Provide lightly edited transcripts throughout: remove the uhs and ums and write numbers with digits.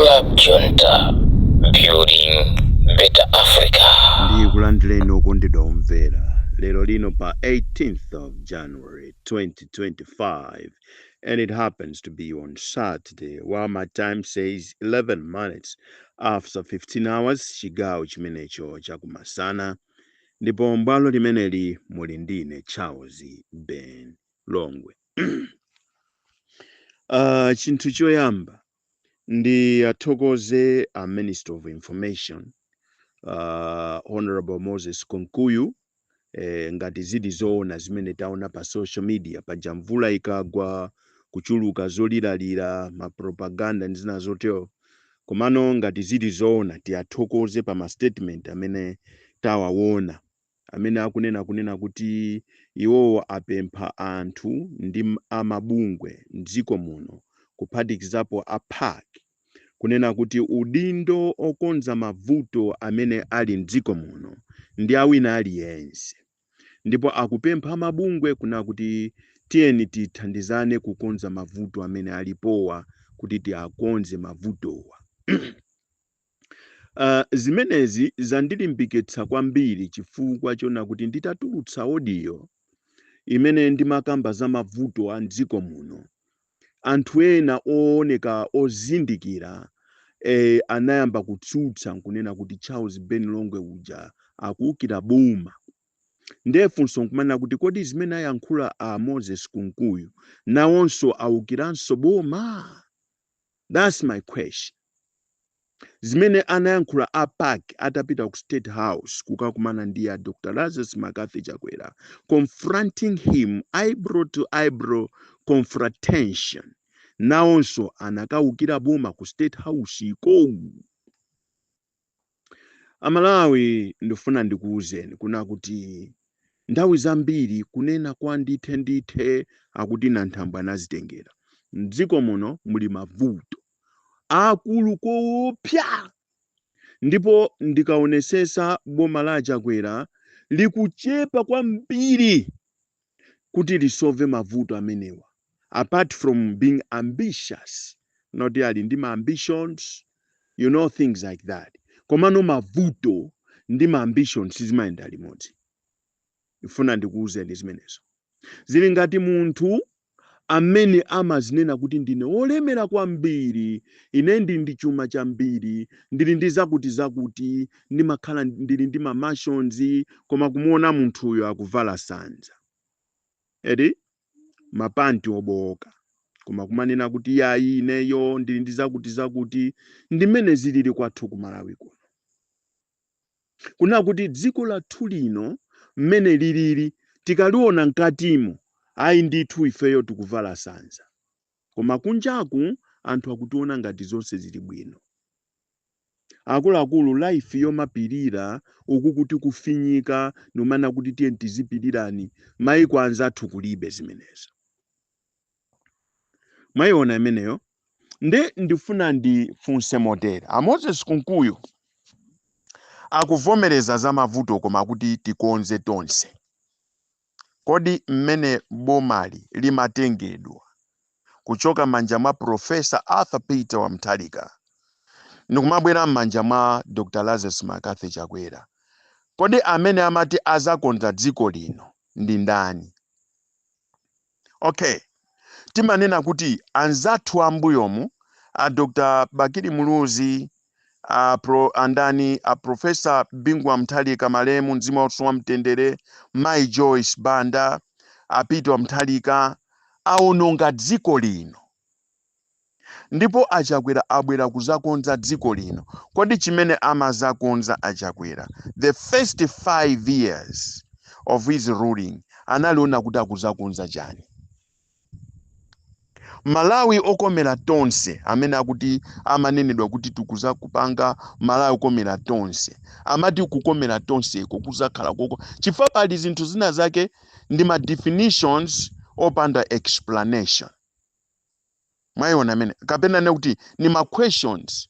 Club Junta, building better Africa. Ndikulandireni okondedwa omvera lero lino pa 18th of January 2025, and it happens to be on Saturday, while my time says 11 minutes after 15 hours chigawo chimenecho chakumasana, ndipo mbwalo limeneli muli ndine Charles Ben Longwe. Chinthu choyamba ndi athokoze a Minister of Information, Honorable Moses Konkuyu, ngati zidi zoona zimene taona pa social media paja mvula ikagwa kuchuluka zolilalira mapropaganda ndi zina zotero, komano ngati zidi zoona tiyathokoze pa ma statement amene tawawona, amene akunena kuti iwowo apempha anthu ndi amabungwe mdziko muno kuphatikizapo a PAC kunena kuti udindo okonza mavuto amene ali mdziko muno ndi awina aliyense, ndipo akupempha mabungwe kuna kuti tiyeni tithandizane kukonza mavuto amene alipowa kuti tiakonze mavutowa. Zimenezi zandilimbikitsa kwambiri chifukwa chona kuti nditatulutsa audio imene ndimakamba za mavuto a mdziko muno, anthu ena ooneka ozindikira anayamba kutsutsa nkunena kuti Charles Ben Longwe uja akuukira boma. Ndefunso nkumana kuti kodi zimene ayankhula a Moses Konkuyu nawonso aukiranso boma? That's my question. Zimene anayankhula a PAC atapita ku State House kukakumana ndi ya Dr. Lazarus Makathi Chakwera, confronting him eyebrow to eyebrow confrontation, nawonso anakaukira boma ku State House iko. Amalawi ndifuna ndikuuzeni kuna kuti nthawi zambiri kunena kwa ndithe akuti na nthambwe anazitengera. Mdziko muno muli mavuto akulu koopsa, ndipo ndikaonesesa boma la Chakwera likuchepa kwambiri kuti lisolve mavuto amenewa, apart from being ambitious, not ali ndi ma ambitions, you know, things like that. Komano mavuto ndi ma ambitions zimayenda limodzi. Ifuna ndikuuzeni zimenezo. Zili ngati munthu amene amazinena kuti ndine olemera kwambiri, ine ndi chuma chambiri, ndili ndi zakuti ndimakhala ndili ndi ma mansions, koma kumuona munthuyo akuvala sanza edi mapanti oboka, koma kumanena kuti yayi ineyo ndili ndi zakuti ndimene zilili kwathu ku Malawi kuno. Kuna kuti dziko lathu lino mmene lilili tikaliona nkatimo ayi ndithu ifeyo tikuvala sanza, koma kunjaku anthu akutiona ngati zonse zili bwino. Akuluakulu life yomapirira uku kuti kufinyika nomana kuti tiye tizipirirani maiko anzathu kulibe zimenezo. Mwayiona imeneyo nde ndifuna ndifunse motere. A Moses Konkuyu akuvomereza za mavuto koma kuti tikonze tonse. Kodi mmene bomali limatengedwa kuchoka manja mwa Professor Arthur Peter Wamtalika nikumabwera manja mwa Dr. Lazarus Makathi Chakwera, kodi amene amati azakonza dziko lino ndi ndani? Okay, timanena kuti anzathu ambuyomu a Dr. Bakiri Muluzi, a Professor Bingu Wamtalika malemu mzimu wa mtendere, Mai Joyce Banda, a Peter Wamtalika aononga dziko lino, ndipo Achakwera abwera kuzakonza dziko lino. Kodi chimene amazakonza Achakwera the first 5 years of his ruling analiona kuti akuzakonza chani? Malawi okomera tonse amene akuti amanenedwa kuti tukuza kupanga Malawi okomera tonse, amati kukomera tonse kukuzakhala koko chifukwa pali zinthu zina zake ndi ma definitions opanda explanation. Mwayiona amene kapena nekuti ni ma questions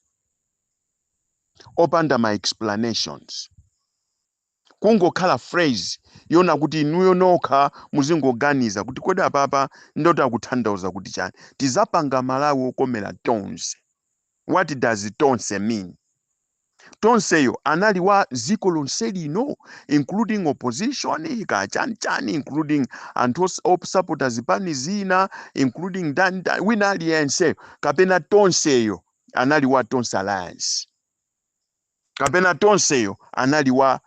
opanda ma explanations. Kungokhala phrase yona kuti inuyo nokha muzingoganiza kuti kodi apapa ndota kutanthauza kuti chani. Tizapanga Malawi okomera tonse. What does tonse mean? Tonseyo anali wa ziko lonse lino, including opposition, chani, including anthu opsupporta zipani zina, including wina aliyense, kapena tonseyo anali wa Tonse Alliance, kapena tonseyo anali wa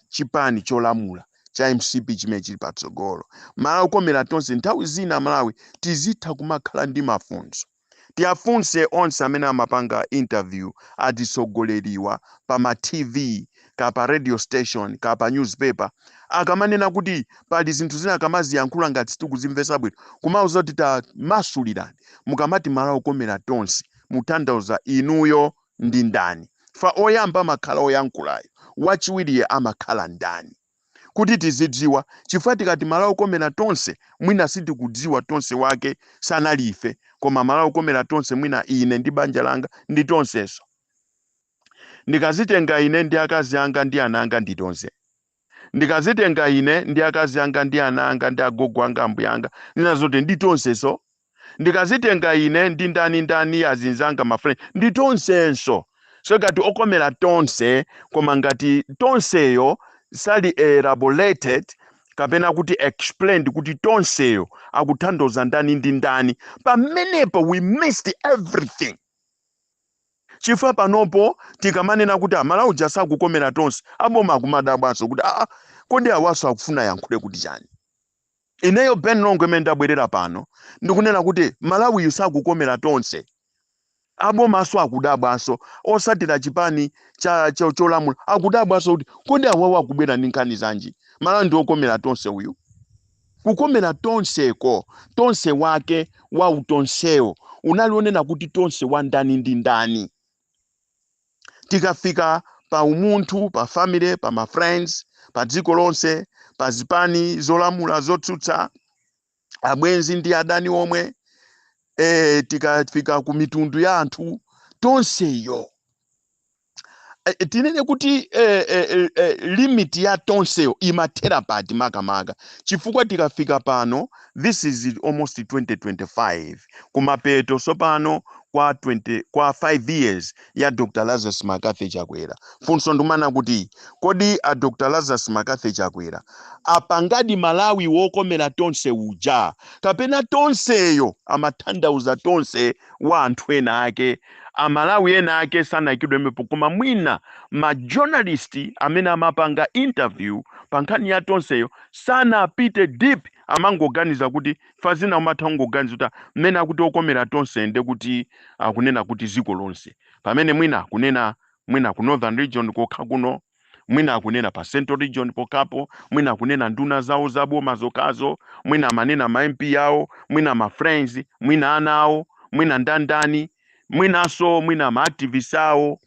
chipani cholamula cha MCP chimene chili patsogolo. Malawi okomera tonse nthawi zina Malawi tizitha kumakhala ndi mafunso. Tiafunse onse amene amapanga interview atisogoleriwa pa ma TV, kapa radio station, kapa newspaper, akamanena kuti pali zinthu zina akamaziyankhula ngati sitikuzimvesa bwino, kumauza kuti tamasulirani, mukamati Malawi okomera tonse mutanthauza inuyo ndi ndani. Fa oyamba amakhala oyankhulayo, wachiwiriye amakhala ndani, kuti tizidziwa. Chifukwa tikati Malawi okomera tonse mwina sitikudziwa tonse wake sanalife, koma Malawi okomera tonse mwina ine ndi banja langa ndi tonseso. Ndikazitenga ine ndi akazi anga ndi ana anga ndi tonse. Ndikazitenga ine ndi akazi anga ndi ana anga ndi agogo anga ambuya anga ninazote ndi tonseso. Ndikazitenga ine ndi ndani azinzanga mafriend ndi tonsenso. So ngati okomera tonse, koma ngati tonseyo sali elaborated kapena kuti explained kuti tonseyo akutanthauza ndani ndi ndani, pamenepo we missed everything. Chifukwa panopo tikamanena kuti Malawi jasa kukomera tonse, aboma akumadabwanso kuti kodi awaso akufuna yankhule kuti chani. Ineyo Ben Longwe imene ndabwerera pano ndikunena kuti Malawi yusakukomera tonse, abomaso akudabwanso, osatira chipani cholamula akudabwanso kuti kodi awawo akubwera ndi nkhani zanji. Malawi ndi okomera tonse uyu. Kukomera tonseko, tonse wake wa utonsewo unalionena kuti tonse wa ndani ndi ndani. Tikafika pa umunthu, pa family, pa ma friends, pa dziko lonse, pa zipani zolamula zotsutsa, abwenzi ndi adani omwe, tikafika ku mitundu ya anthu tonseyo. Tinene kuti limit ya tonseyo imathera pati makamaka. Chifukwa tikafika pano, this is almost 2025, kumapeto sopano kwa 5 years ya Dr. Lazarus Makathi Chakwera. Funso ndumana kuti kodi a Dr. Lazarus Makathi Chakwera apangadi Malawi wokomera tonse uja, kapena tonseyo amatanthauza tonse wa anthu ena ake, Amalawi ena ake sanayikidwe mepo, koma mwina ma journalist amene amapanga interview pa nkhani ya tonseyo sanapite deep, amangoganiza kuti fazina umatha ngoganiza kuti mmene akuti okomera tonse nde kuti akunena kuti ziko lonse, pamene mwina ku northern region kokha kuno, mwina akunena pa central region pokapo, mwina akunena nduna zawo zaboma zokazo, mwina amanena ma MP yawo, mwina ma friends, mwina ana awo, mwina ndandani, mwinaso mwina ma activists awo,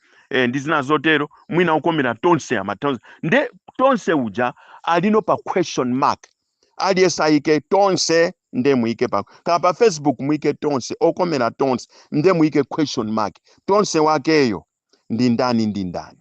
ndi zina zotero, mwina okomera tonse amatonse. Nde tonse uja alino pa question mark. Aliyesayike tonse nde muike pa. Kapa Facebook muike tonse, okomera tonse nde muike question mark. Tonse wakeyo ndi ndani.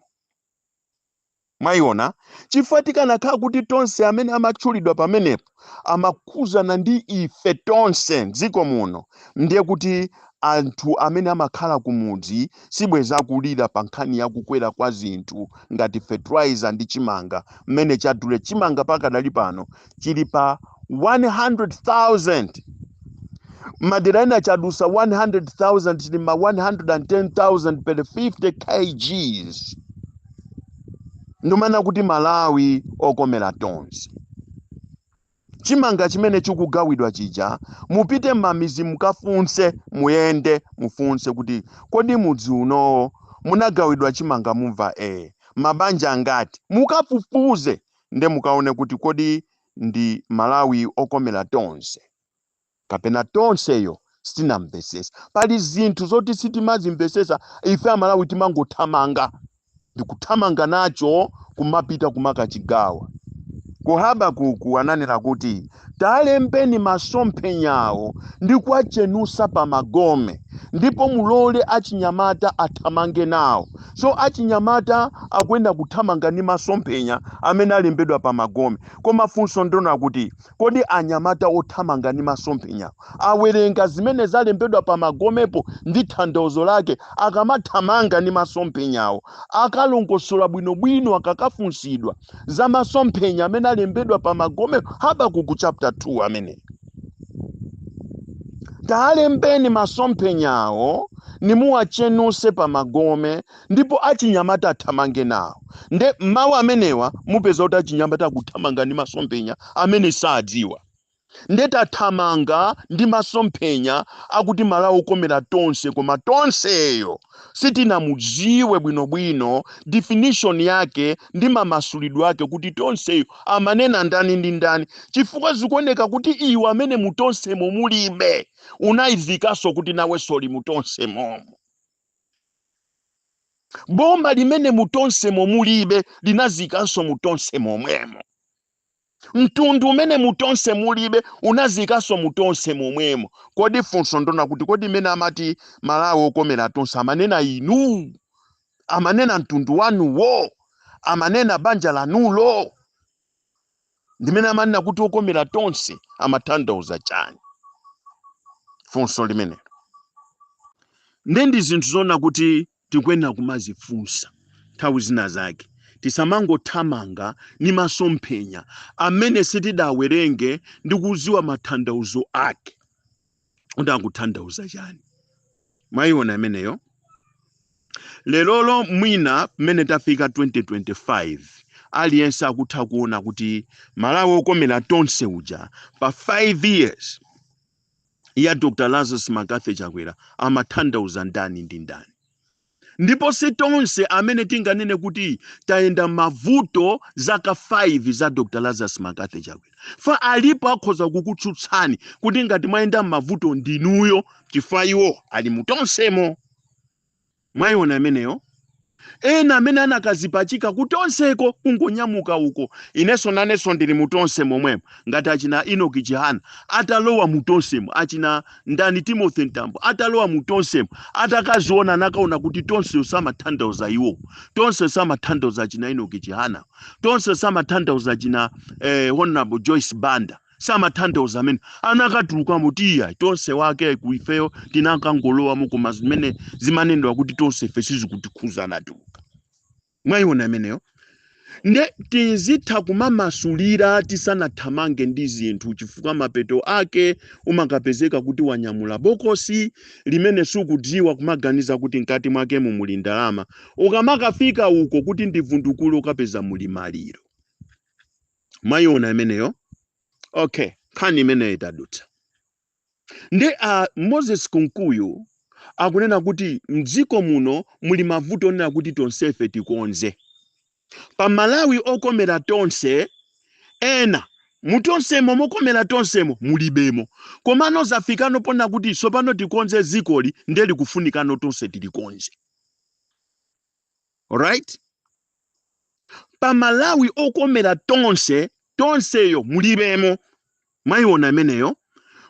Mwayiona? Chifatika nakha kuti tonse amene amatchulidwa pamenepo amakuzana ndi ife tonse dziko muno, ndiye kuti anthu amene amakhala kumudzi sibweza kulira pa nkhani ya kukwera kwa zinthu ngati fertilizer ndi chimanga, mmene chadule chimanga pakadali pano chili pa 100,000. Madera ena chadusa 100,000 chili ma 110,000 per 50 kgs. Ndumana kuti Malawi okomera tonse. Chimanga chimene chikugawidwa chija, mupite mamizi mukafunse, muyende mufunse kuti kodi mudzi uno munagawidwa chimanga mumva mabanja angati, mukafufuze nde mukaone kuti kodi ndi Malawi okomera tonse kapena tonseyo sitinamvesesa. Pali zinthu zoti sitimazimvesesa, ife Amalawi timangothamanga, ndikuthamanga nacho kumapita kumakachigawa. Kuhaba kuwananira kuti talembeni masomphenyawo ndi kuwachenusa pa magome, ndipo mulole achinyamata athamange nawo. So achinyamata akwenda kuthamanga ndi masomphenya amene alembedwa pa magome. Koma funso ndona kuti kodi anyamata othamanga ndi masomphenya awerenga zimene zalembedwa pa magomepo ndi tanthauzo lake, akamathamanga ndi masomphenyawo akalongosola bwinobwino akakafunsidwa za masomphenya amene alembedwa pa magomepo. Habakuku chapter 2 amene taalembeni masomphenyawo nimuwachenuse pa magome ndipo achinyamata athamange nawo. Nde mawu amenewa mupeza kuti achinyamata akuthamanga ndi masomphenya amene sadziwa. Nde tathamanga ndi masomphenya akuti Malawi okomera tonse, koma tonseyo sitinamudziwe bwinobwino definition yake ndi mamasulidwe ake kuti tonseyo amanena ndani ndi ndani, chifukwa zikuoneka kuti iwe amene mutonsemo mulibe unayizikanso kuti nawe soli mutonsemo. Boma limene mutonsemo mulibe linazikanso mutonsemo mwemo. Mtundu umene mutonse mulibe unazikanso mutonse momwemo. Kodi funso ndona kuti kodi mene amati Malawi okomera tonse amanena inu, amanena mtundu wanuwo, amanena banja lanulo? Ndimene amanena kuti okomera tonse amatanthauza chani? Funso limene ndendi zinthu zona kuti tikwena kumazifunsa nthawi zina zake. Tisamangothamanga ni masomphenya amene sitidawerenge ndi kuziwa matanthauzo ake kuti akutanthauza chani. Mwayiona ameneyo. Lelolo mwina mmene tafika 2025 aliyense akutha kuona kuti Malawi okomera tonse uja pa 5 years ya Dr. Lazarus Makathi Chakwera amatanthauza ndani ndi ndani. Ndipo sitonse amene tinganene kuti taenda mavuto zaka 5 za Dr. Lazarus Makathi Chakwera. Fa alipo akhoza kukutsutsani kuti ngati mwaenda mavuto ndinuyo, chifukwa iwo ali mutonsemo. Mwayiona ameneyo. Ena amene anakazipachika kutonseko kungonyamuka uko. Ineso naneso ndili mutonse momwemo. Ngati achina Enoki Chihana atalowa mutonsemo, achina ndani Timothy Ntambo atalowa mutonsemo, atakaziona nakaona kuti tonse usamatanthauza iwo. Tonse usamatanthauza achina Enoki Chihana. Tonse usamatanthauza achina Honorable Joyce Banda. Samatanthauza amene anakatuluka mutiya tonse wake kuifeyo tinakangolowa mukoma zimene zimanendwa kuti tonse ife sizikutikhuza tuka. Mwayiona ameneyo. Nde tizitha kumamasulira tisanathamange ndi zinthu, chifukwa mapeto ake umakapezeka kuti wanyamula bokosi limene sukudziwa kumaganiza kuti nkati mwake muli ndalama. Ukamakafika uko kuti ndivundukule ukapeza muli maliro. Mwayiona ameneyo. Okay, kani imene itadutsa. Nde Moses Kunkuyu akunena kuti mdziko muno muli mavuto onena kuti tonsefe tikonze. Pa Malawi okomera tonse ena mutonsemo mokomera tonsemo mulibemo. Komano zafikano pona kuti sopano tikonze zikoli ndeli kufunikano tonse tilikonze. Alright? Pa Malawi okomera tonseyo mulibemo. Mwayiona ameneyo.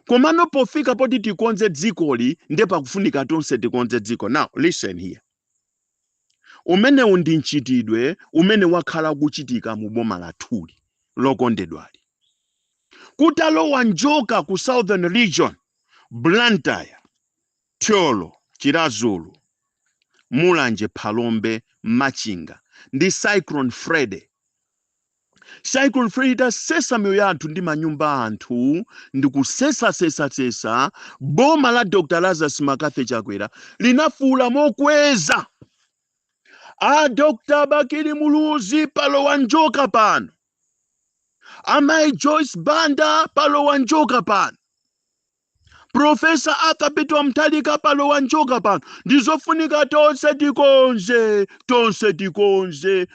Komano pofika poti tikonze dzikoli ndepa kufunika tonse tikonze dziko. Now listen here. Umene undi nchitidwe umene wakhala kuchitika mu boma la Thuli lokondedwali. Kutalowa njoka ku Southern Region, Blantyre, Tyolo, Chirazulu, Mulanje, Phalombe, Machinga ndi Cyclone Freddy. Cyclone Freddy sesa mioyo yathu ndi manyumba anthu ndi kusesa boma la Dr. Lazarus Makathi Chakwera linafula mokweza. Dr. Bakiri Muluzi palowa njoka pano. Amai Joyce Banda palowa njoka pano. Professor Akapitwa Mtalika palowa njoka pano. Ndizofunika tonse tikonze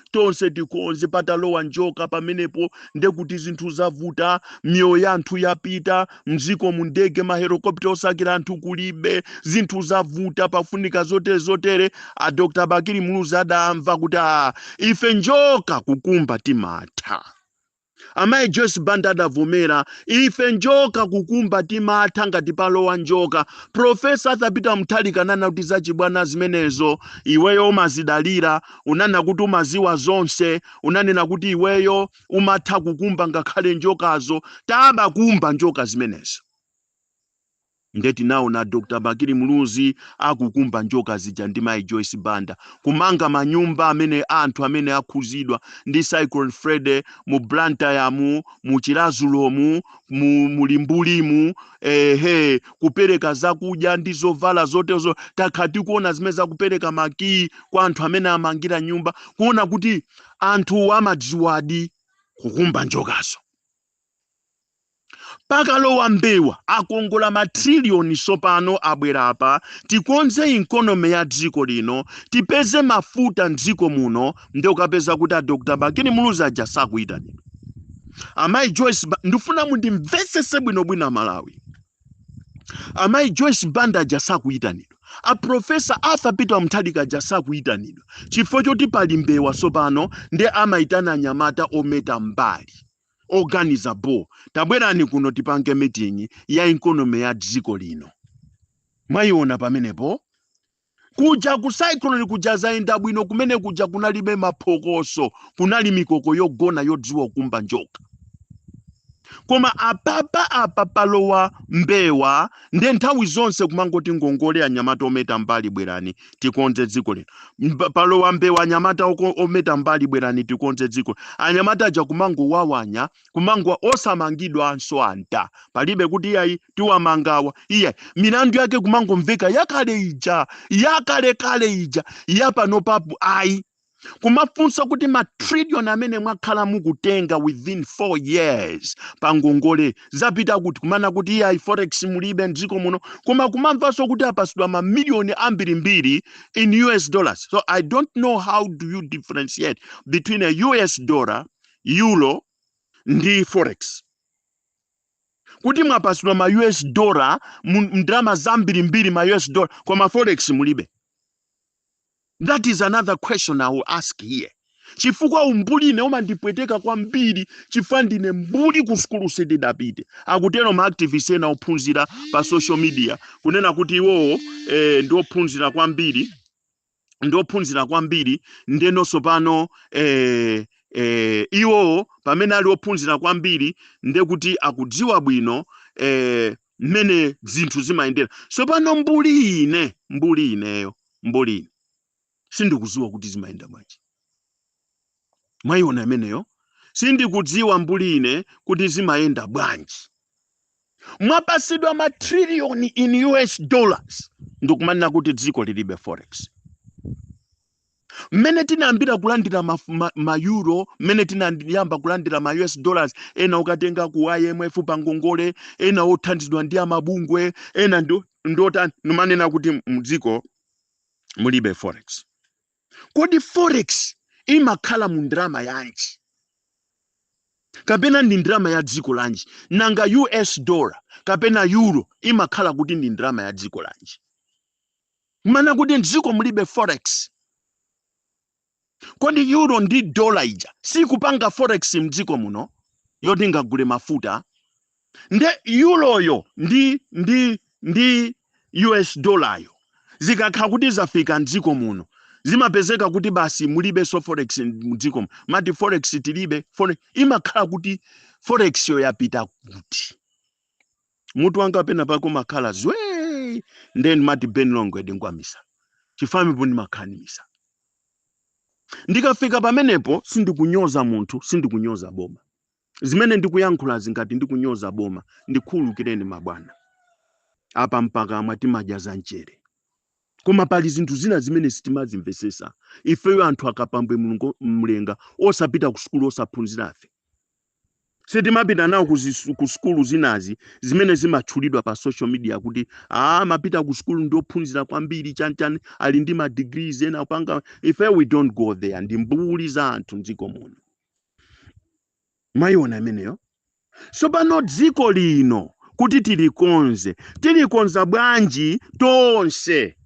patalowa njoka pamenepo ndekuti zinthu zavuta, mioyo yanthu yapita, mziko mundege mahelikopta osakira anthu kulibe, zinthu zavuta pafunika zotere. Dr. Bakiri Muluzi adamva kuti ife njoka kukumba timatha. amayi Joyce Banda adavomera ife njoka kukumba timatha ngati palowa njoka. Profesa Arthur Peter Mutharika ananena kuti zachibwana zimenezo iweyo umazidalira, unanena kuti umaziwa zonse, unanena kuti iweyo umatha kukumba ngakhale njokazo. Taba kumba njoka zimenezo. Ndeti nawo na Dr. Bakiri Muluzi akukumba njoka zija ndi mayi Joyce Banda, kumanga manyumba amene anthu amene akhuzidwa ndi Cyclone Freddy mu Blantyre, mu Chilazulo, mu Limbulimu, kupereka zakudya ndi zovala zotezo. Takhati kuona zimene zakupereka maki kwa anthu amene amangira nyumba, kuona kuti anthu amadziwadi kukumba njokazo. Pakalowa Mbewa akongola matrillion sopano abwera apa, tikonze economy ya dziko lino, tipeze mafuta mdziko muno. Ndio kapeza kuti Dr. Bakiri Muluzi aja sakuyitanidwa. Amayi Joyce ndifuna mundimvetsetse bwinobwino Malawi. Amayi Joyce Banda aja sakuyitanidwa. A Professor Arthur Peter Mutharika aja sakuyitanidwa. Chifukwa choti pali Mbewa sopano ndi amayitana anyamata ometa mbali. Organiza bo tabwerani kuno tipange meeting ya economy ya dziko lino. Mwayiona pamenepo kuja ku Cyclone kuja zaenda bwino, kumene kuja kunalibe maphokoso, kunali mikoko yogona yodziwa kumba njoka. Koma apa palowa Mbewa ndi nthawi zonse kumangoti ngongole anyamata ometa mbali bwerani tikonze dziko lino. Palowa Mbewa anyamata ometa mbali bwerani tikonze dziko. Anyamata aja kumango wawanya, kumango osamangidwa anso anta. Palibe kuti yayi tiwamangawa. Iye milandu yake kumango mveka yakale ija, yakale ija, yapano papu ayi. Kumafunsa kuti matrillion amene mwakhala mukutenga within 4 years pangongole zapita kuti kumana kuti ya forex mulibe mdziko muno, koma kumamvaso kuti apasidwa mamiliyoni ambirimbiri in US dollars. So I don't know how do you differentiate between a US dollar, euro ndi forex. Kuti mwapasidwa ma US dollar mdrama zambirimbiri ma US dollar koma forex mulibe. That is another question I will ask here. Chifukwa umbuli ne umandipweteka kwambiri, chifukwa ndine mbuli ku skulu sedidapite. Akutero ma activists ena ophunzira pa social media kunena kuti iwo ndiophunzira kwambiri ndeno sopano iwo pamene ali ophunzira kwambiri nde kuti akudziwa bwino mmene zinthu zimayendera. Sopano mbuli ineyo sindikudziwa kuti zimayenda bwanji. Mwayiona imeneyo sindikudziwa mbuli ine kuti zimayenda bwanji. Mwapasidwa matrillion in US dollars ndikumanena kuti dziko lilibe forex. Mmene tinayambira kulandira ma euro, mmene tinayamba kulandira ma US dollars, ena ukatenga ku IMF pangongole, ena othandizidwa ndi amabungwe, ena ndota numanena kuti mdziko mulibe forex. Kodi forex imakhala mu ndrama yanji? Kapena ndi ndrama ya dziko lanji? Nanga US dollar kapena euro imakhala kuti ndi ndrama ya dziko lanji? Mana kuti dziko mulibe forex. Kodi euro ndi dollar ija si kupanga forex mdziko muno yoti ngagule mafuta? Nde euro yo ndi US dollar yo zikakhala kuti zafika mdziko muno zimapezeka kuti basi mulibe so forex mdziko mati forex tilibe. Imakhala kuti forex yo yapita kuti mutu wanga pena pako makhala zwe then mati Ben Longwe ndingwamisa chifami poni makhanimisa. Ndikafika pamenepo sindikunyoza munthu, sindikunyoza boma. Zimene ndikuyankhula zingati ndikunyoza boma ndikhululukireni mabwana. Apa mpaka amati majaza nchere. Koma pali zinthu zina zimene sitimazimvesesa. Ifeyo anthu akapambwe mulungu mlenga osapita ku skulu osaphunzirafe. Sitimapita nawo ku skulu zinazi zimene zimatchulidwa pa social media kuti mapita ku skulu ndiophunzira kwambiri chanchani ali ndi ma degrees ena upanga. If we don't go there ndi mbuli za anthu mdziko muno. Mwayiona imeneyo? So pano dziko lino kuti tilikonza bwanji tonse.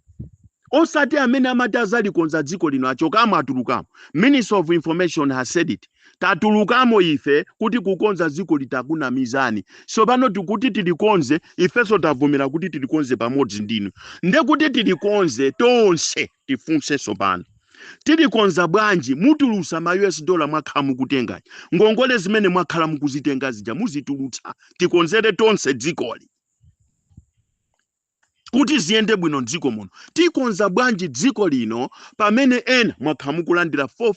Osati amene amati azalikonza dziko lino achokamo atulukamo. Minister of Information has said it. tatulukamo ife kuti kukonza dziko litakuna mizani so pano tikuti tilikonze ifeso tavomera kuti tilikonze pamodzi ndinu ndekuti tilikonze tonse tifunse sopano tilikonza bwanji mutulusa ma US dollar mwakhala mukutenga ngongole zimene mwakhala mukuzitenga zija muzitulutsa tikonzere tonse dzikoli kuti ziyende bwino dziko muno tikonza bwanji dziko lino pamene ena mwakhala mukulandira for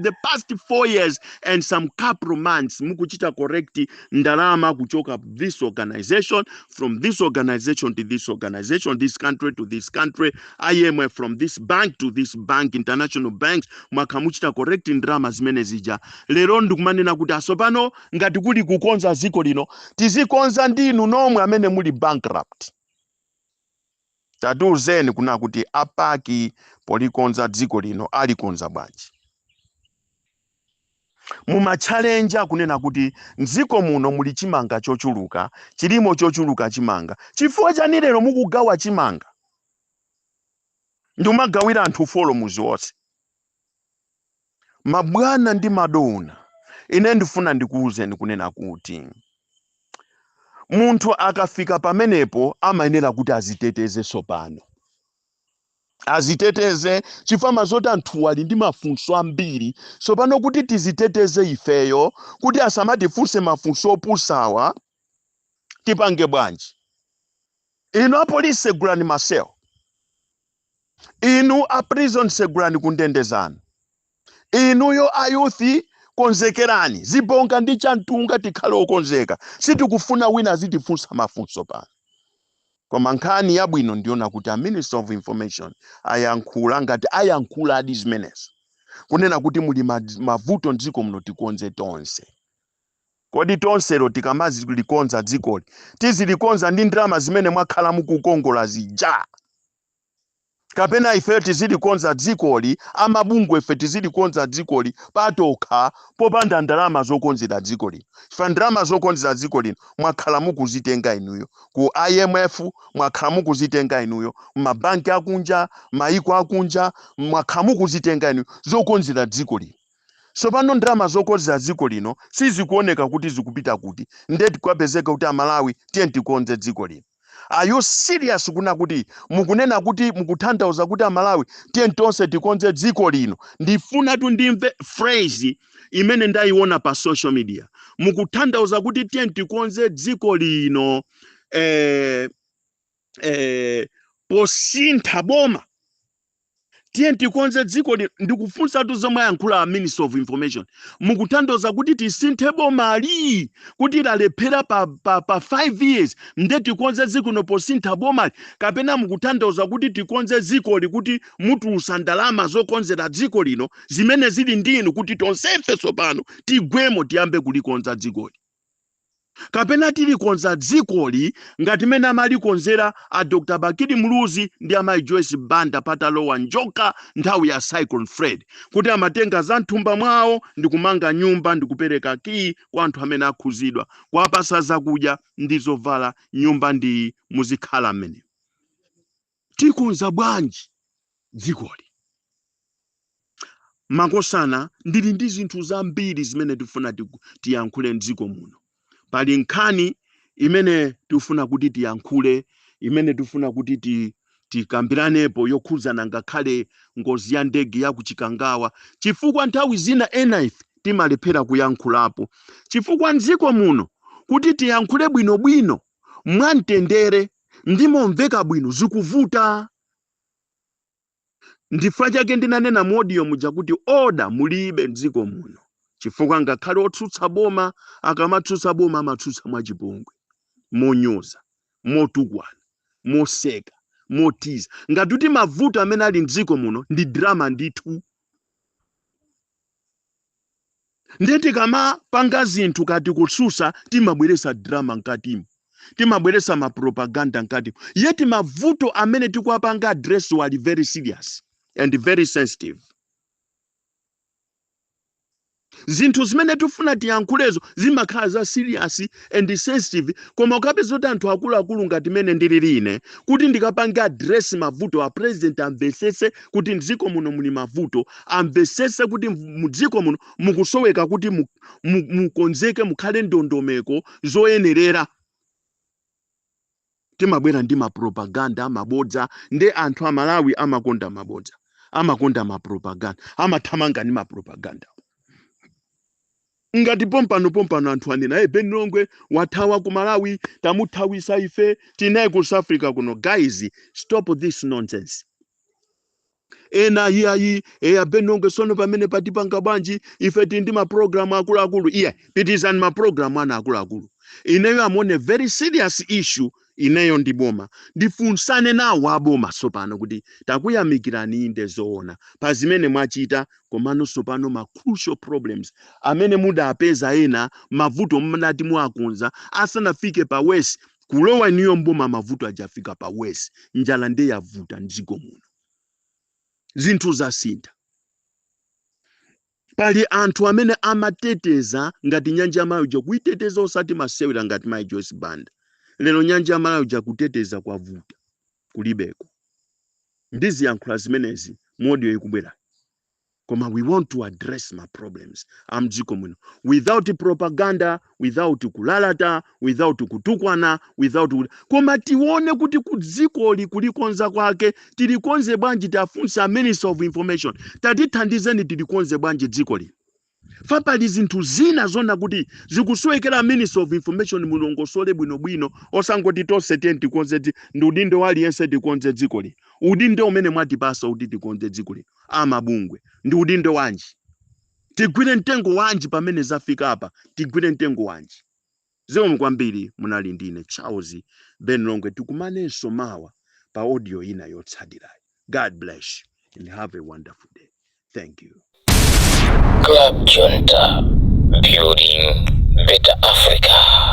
the past 4 years and some couple months mukuchita correct ndalama kuchoka this organization from this organization to this organization, this country to this country, IMF from this bank to this bank, international banks mwakhala muchita correct ndalama zimene zija lero ndikumanena kuti asopano ngati kuli kukonza dziko lino tizikonza ndinu nomwe amene muli bankrupt tatiuzeni kuna kuti apaki polikonza dziko lino alikonza bwanji muma challenge kunena kuti ndziko muno muli chimanga chochuluka chilimo chochuluka chimanga chifukwa chani lero mukugawa chimanga ndumagawira anthu folo muzi wonse mabwana ndi madona ine ndifuna ndikuuzeni kunena kuti munthu akafika pamenepo amayenera kuti aziteteze sopano aziteteze chifama zoti anthu ali ndi mafunso ambiri sopano kuti tiziteteze ifeyo kuti asamatifunse mafunso opusawa tipange bwanji inu apolisi segurani maseo inu a prison segurani kundendezana inuyo ayuthi konzekerani zibonga ndi chantunga tikhale okonzeka sitikufuna wina azitifunsa mafunso pano koma nkhani yabwino ndiona kuti a Minister of Information ayankhula ngati ayankhula adi zimenezo kunena kuti muli mavuto ndziko muno tikonze tonse kodi tonselo tikamazi likonza dzikoli tizilikonza ndi ndalama zimene mwakhala mukukongola zija kapena ife tizilikonza dzikoli amabungwe ife tizilikonza dzikoli patokha popanda ndalama zokonzera dzikoli chifukwa ndalama zokonzera dzikoli mwakhala mukuzitenga inuyo ku IMF mwakhala mukuzitenga inuyo mabanki akunja maiko akunja mwakhala mukuzitenga inuyo zokonzera dzikoli so pano ndalama zokonzera dziko lino sizikuoneka kuti zikupita kuti ndeti kwapezeka kuti amalawi tiye tikonze dziko lino. Are you serious kuna kuti mukunena kuti mukutanthauza kuti amalawi tiye tonse tikonze dziko lino? Ndifuna tu ndimve phrase imene ndaiona pa social media. Mukutanthauza kuti tiye tikonze dziko lino posintha boma. Tiye tikonze dziko lino, ndikufunsa tu zomwe yankhula Minister of Information. Mukutanthauza kuti tisinthe boma ali kuti lalephera pa 5 years nde tikonze dziko lino posintha boma, kapena mukutanthauza kuti tikonze dziko li kuti mutulusa ndalama zokonzera dziko lino zimene zili ndinu kuti tonsefe tsopano tigwemo tiyambe kulikonza dziko li, kapena tilikonza dzikoli ngati mene amalikonzera a Dr. Bakili Muluzi ndi amayi Joyce Banda patalowa njoka nthawi ya Cyclone Fred, kuti amatenga za nthumba mwawo ndi kumanga nyumba ndi kupereka key kwa anthu amene akhuzidwa, kuwapasa zakudya ndi zovala, nyumba ndi muzikhala mmene. Tikonza bwanji dzikoli? Makosana ndili ndi zinthu zambiri zimene tifuna tiyankhule m'dziko muno. Pali nkhani imene tifuna kuti tiyankhule, imene tifuna kuti tikambiranepo yokhuzana ngakhale ngozi ya ndege ya kuchikangawa, chifukwa nthawi zina ena ife timalephera kuyankhulapo, chifukwa m'dziko muno kuti tiyankhule bwinobwino mwamtendere ndi momveka bwino zikuvuta. Ndifuna chake ndinanena modiyo muja kuti oda mulibe m'dziko muno, chifukwa ngakhale otsutsa boma akamatsutsa boma amatsutsa mwachipongwe, monyoza, motukwana, moseka, motiza. Ngati kuti mavuto amene ali m'dziko muno ndi drama ndithu. Ndeti kama panga zinthu kati kususa timabweresa drama nkatimo, timabweresa mapropaganda nkatimo. Yeti mavuto amene tikuwapanga address wali very serious and very sensitive. zinthu zimene tifuna tiyankhulezo zimakhala za serious and sensitive, koma ukapeza kuti anthu akuluakulu ngati mene ndilili ine kuti ndikapange address mavuto a president amvesese kuti mdziko muno muli mavuto, amvesese kuti mdziko muno mukusoweka kuti mukonzeke mukhale ndondomeko zoyenerera. Timabwera ndi mapropaganda amabodza, ndi anthu a Malawi amakonda mabodza, amakonda mapropaganda, amathamanga ndi mapropaganda. Ngati pompano anthu anena Benilongwe wathawa ku Malawi, tamuthawisa ife tinaye ku South Africa kuno. Guys, stop this nonsense. Ena iyayi Benilongwe sono pamene patipanga bwanji ife tindi maprogramu akuluakulu. Iye pitizani maprogramu ana akuluakulu. Ineyo amone very serious issue ineyo ndiboma. Ndifunsane nawo aboma sopano kuti takuyamikirani inde zoona pa zimene mwachita, komano sopano ma crucial problems amene mudapeza ena mavuto mnati mwakunza asanafike pa west kulowa niyo mboma mavuto ajafika pa west. Njala ndi yavuta mdziko muno, zinthu zasintha. Pali anthu amene amateteza ngati nyanja ya Malawi, kuiteteza osati masewera ngati Mai Joyce Banda. Lero nyanja ya Malawi kuteteza kwa vuta kulibeko. Ndizi yankhula zimenezi modio ikubwera. Koma we want to address my problems amdziko muno without propaganda, without kulalata, without kutukwana, without koma tione kuti kudziko kulikonza kwake tilikonze bwanji. Tafunsa Minister of Information tatithandizeni tilikonze bwanji dziko li. Fapali zinthu zina zona kuti zikusowekera Minister of Information mulongosole bwinobwino osangoti tonse tikonze ndi udindo aliyense tikonze dziko li. Udindo umene mwatipasa kuti tikonze dziko li amabungwe ndi udindo wanji. Tigwire mtengo wanji pamene zafika apa, tigwire mtengo wanji. Zikomo kwambiri munali ndine Charles Benilongwe. Tikumanenso mawa pa audio ina yotsatira. God bless you and have a wonderful day. Thank you. Club Junta, building better Africa.